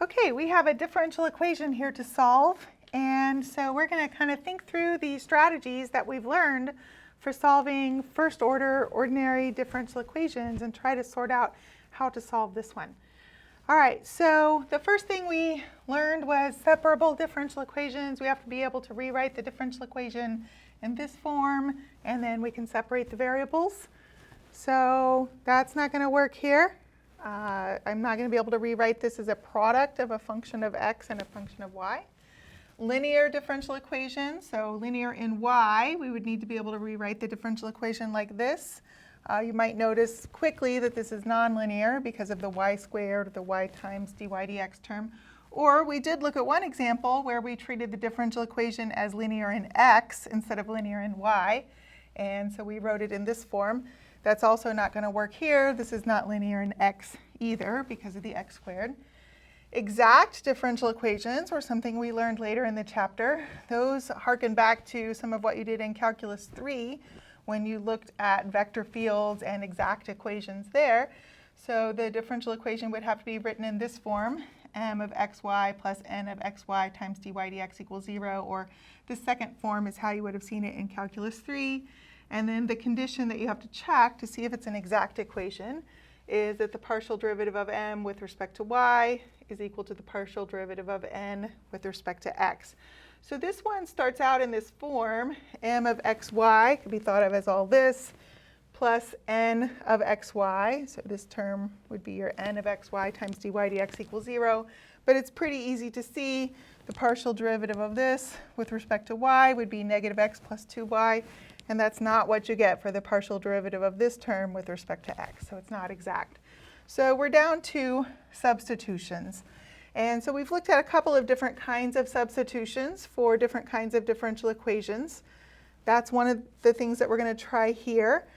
Okay, we have a differential equation here to solve, and so we're going to kind of think through the strategies that we've learned for solving first order ordinary differential equations and try to sort out how to solve this one. All right, so the first thing we learned was separable differential equations. We have to be able to rewrite the differential equation in this form, and then we can separate the variables. So that's not going to work here. I'm not going to be able to rewrite this as a product of a function of x and a function of y. Linear differential equation, so linear in y, we would need to be able to rewrite the differential equation like this. You might notice quickly that this is nonlinear because of the y squared or the y times dy dx term. Or we did look at one example where we treated the differential equation as linear in x instead of linear in y. And so we wrote it in this form. That's also not going to work here. This is not linear in x either because of the x squared. Exact differential equations were something we learned later in the chapter. Those harken back to some of what you did in Calculus 3 when you looked at vector fields and exact equations there. So the differential equation would have to be written in this form, m of xy plus n of xy times dy dx equals 0, or the second form is how you would have seen it in Calculus 3. And then the condition that you have to check to see if it's an exact equation is that the partial derivative of m with respect to y is equal to the partial derivative of n with respect to x. So this one starts out in this form, m of xy could be thought of as all this, plus n of xy. So this term would be your n of xy times dy dx equals 0. But it's pretty easy to see the partial derivative of this with respect to y would be negative x plus 2y. And that's not what you get for the partial derivative of this term with respect to x. So it's not exact. So we're down to substitutions. And so we've looked at a couple of different kinds of substitutions for different kinds of differential equations. That's one of the things that we're going to try here.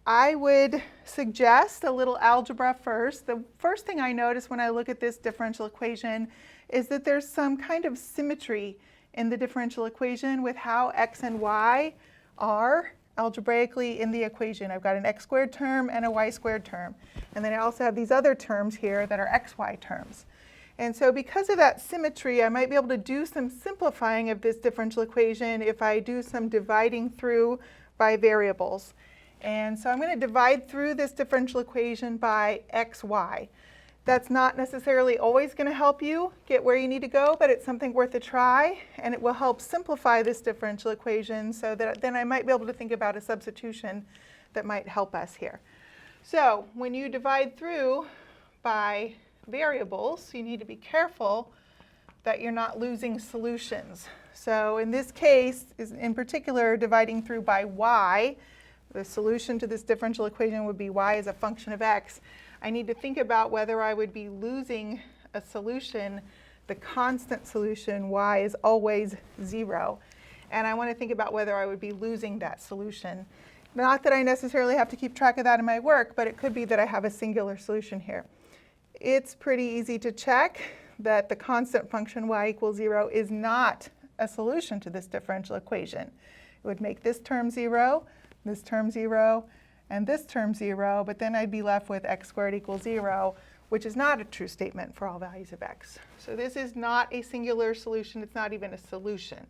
I would suggest a little algebra first. The first thing I notice when I look at this differential equation is that there's some kind of symmetry in the differential equation with how x and y are algebraically in the equation. I've got an x squared term and a y squared term. And then I also have these other terms here that are xy terms. And so because of that symmetry, I might be able to do some simplifying of this differential equation if I do some dividing through by variables. And so I'm going to divide through this differential equation by xy. That's not necessarily always going to help you get where you need to go, but it's something worth a try, and it will help simplify this differential equation so that then I might be able to think about a substitution that might help us here. So when you divide through by variables, you need to be careful that you're not losing solutions. So in this case, in particular, dividing through by y, the solution to this differential equation would be y as a function of x. I need to think about whether I would be losing a solution. The constant solution, y, is always 0. And I want to think about whether I would be losing that solution. Not that I necessarily have to keep track of that in my work, but it could be that I have a singular solution here. It's pretty easy to check that the constant function y equals 0 is not a solution to this differential equation. It would make this term 0, this term 0, and this term 0, but then I'd be left with x squared equals 0, which is not a true statement for all values of x. So this is not a singular solution. It's not even a solution.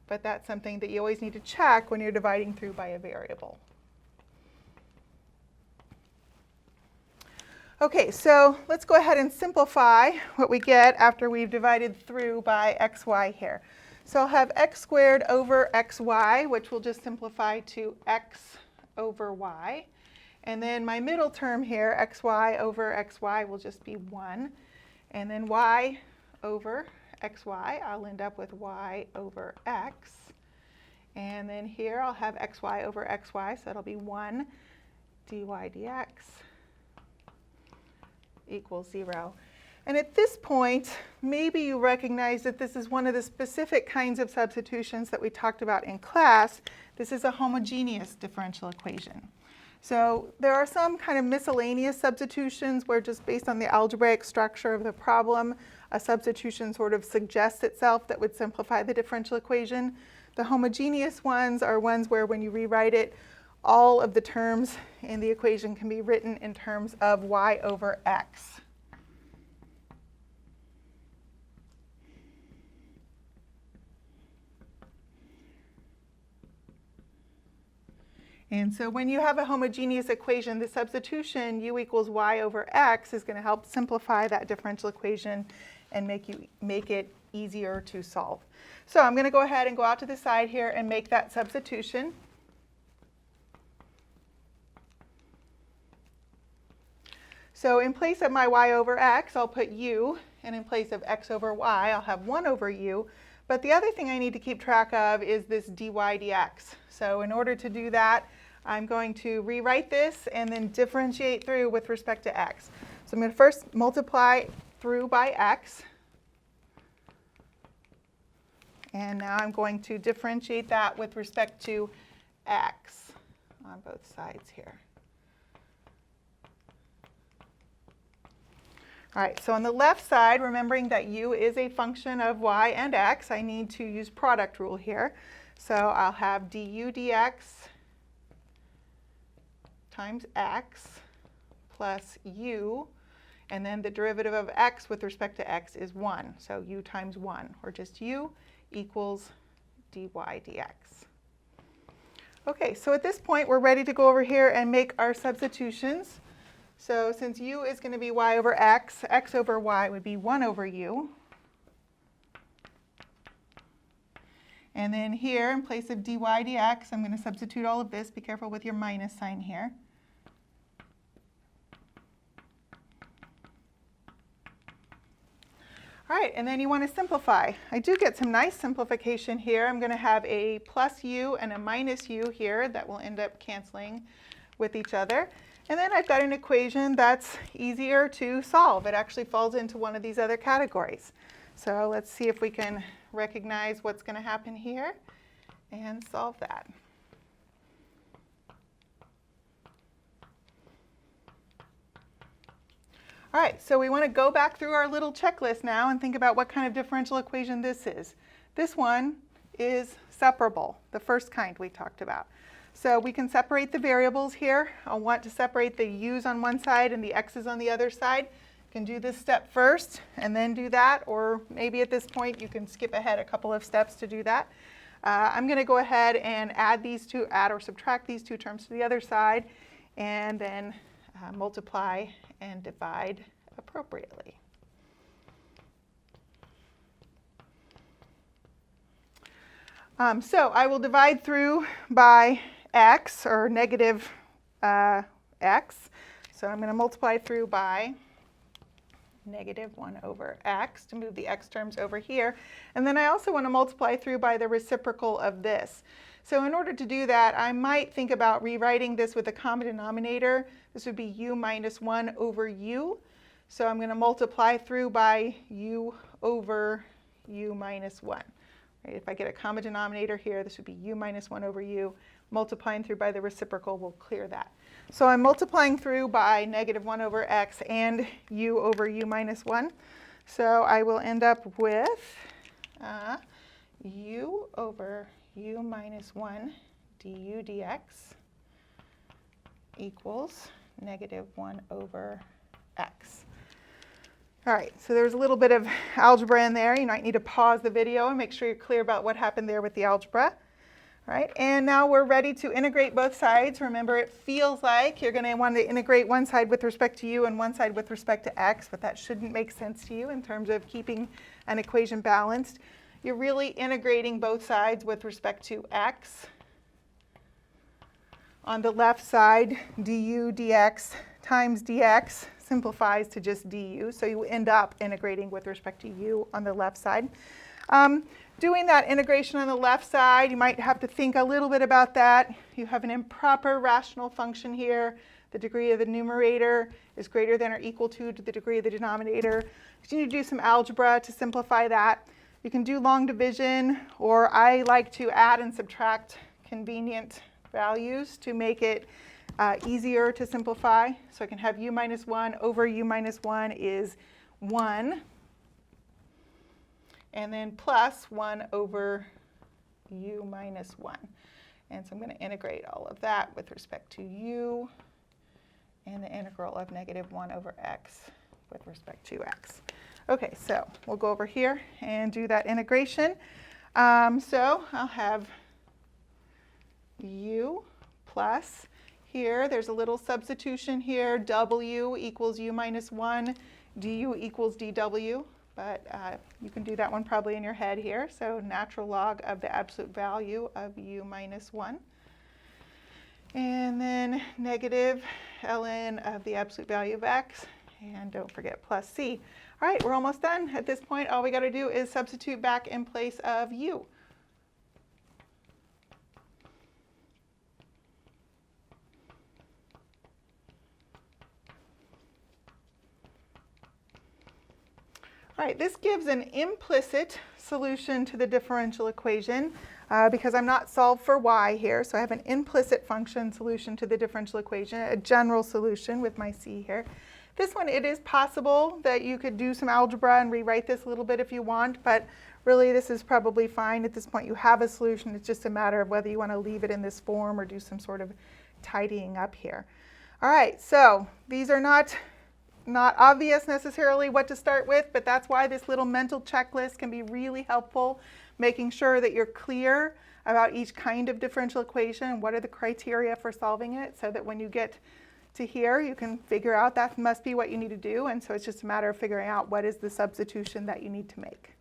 But that's something that you always need to check when you're dividing through by a variable. Okay, so let's go ahead and simplify what we get after we've divided through by xy here. So I'll have x squared over xy, which will just simplify to x over y. And then my middle term here, xy over xy, will just be 1. And then y over xy, I'll end up with y over x. And then here I'll have xy over xy, so it'll be 1 dy dx equals 0. And at this point, maybe you recognize that this is one of the specific kinds of substitutions that we talked about in class. This is a homogeneous differential equation. So there are some kind of miscellaneous substitutions where just based on the algebraic structure of the problem, a substitution sort of suggests itself that would simplify the differential equation. The homogeneous ones are ones where when you rewrite it, all of the terms in the equation can be written in terms of y over x. And so when you have a homogeneous equation, the substitution u equals y over x is going to help simplify that differential equation and make it easier to solve. So I'm going to go ahead and go out to the side here and make that substitution. So in place of my y over x, I'll put u, and in place of x over y, I'll have 1 over u. But the other thing I need to keep track of is this dy dx. So in order to do that, I'm going to rewrite this and then differentiate through with respect to x. So I'm going to first multiply through by x. And now I'm going to differentiate that with respect to x on both sides here. All right, so on the left side, remembering that u is a function of y and x, I need to use product rule here. So I'll have du dx times x plus u, and then the derivative of x with respect to x is 1. So u times 1, or just u, equals dy dx. Okay, so at this point, we're ready to go over here and make our substitutions. So since u is going to be y over x, x over y would be 1 over u. And then here, in place of dy dx, I'm going to substitute all of this. Be careful with your minus sign here. All right, and then you want to simplify. I do get some nice simplification here. I'm going to have a plus u and a minus u here that will end up canceling with each other. And then I've got an equation that's easier to solve. It actually falls into one of these other categories. So let's see if we can recognize what's going to happen here and solve that. All right, so we want to go back through our little checklist now and think about what kind of differential equation this is. This one is separable, the first kind we talked about. So we can separate the variables here. I'll want to separate the u's on one side and the x's on the other side. You can do this step first and then do that, or maybe at this point you can skip ahead a couple of steps to do that. I'm going to go ahead and add or subtract these two terms to the other side, and then multiply and divide appropriately. So I will divide through by x, or negative x. So I'm going to multiply through by negative 1 over x to move the x terms over here. And then I also want to multiply through by the reciprocal of this. So in order to do that, I might think about rewriting this with a common denominator. This would be u minus 1 over u. So I'm going to multiply through by u over u minus 1. Right? If I get a common denominator here, this would be u minus 1 over u. Multiplying through by the reciprocal will clear that. So I'm multiplying through by negative 1 over x and u over u minus 1. So I will end up with u over u minus 1 du dx equals negative 1 over x. All right, so there's a little bit of algebra in there. You might need to pause the video and make sure you're clear about what happened there with the algebra. All right, and now we're ready to integrate both sides. Remember, it feels like you're going to want to integrate one side with respect to u and one side with respect to x, but that shouldn't make sense to you in terms of keeping an equation balanced. You're really integrating both sides with respect to x. On the left side, du dx times dx simplifies to just du, so you end up integrating with respect to u on the left side. Doing that integration on the left side, you might have to think a little bit about that. You have an improper rational function here. The degree of the numerator is greater than or equal to the degree of the denominator. So you need to do some algebra to simplify that. You can do long division, or I like to add and subtract convenient values to make it easier to simplify. So I can have u minus 1 over u minus 1 is 1. And then plus 1 over u minus 1. And so I'm going to integrate all of that with respect to u, and the integral of negative 1 over x with respect to x. Okay, so we'll go over here and do that integration. So I'll have u plus. Here, there's a little substitution here, w equals u minus 1, du equals dw, but you can do that one probably in your head here. So natural log of the absolute value of u minus 1. And then negative ln of the absolute value of x, and don't forget plus c. All right, we're almost done. At this point, all we got to do is substitute back in place of u. All right, this gives an implicit solution to the differential equation because I'm not solved for y here, so I have an implicit function solution to the differential equation, a general solution with my c here. This one, it is possible that you could do some algebra and rewrite this a little bit if you want, but really this is probably fine. At this point, you have a solution. It's just a matter of whether you want to leave it in this form or do some sort of tidying up here. All right, so these are not obvious necessarily what to start with, but that's why this little mental checklist can be really helpful, making sure that you're clear about each kind of differential equation and what are the criteria for solving it, so that when you get to here, you can figure out that must be what you need to do, and so it's just a matter of figuring out what is the substitution that you need to make.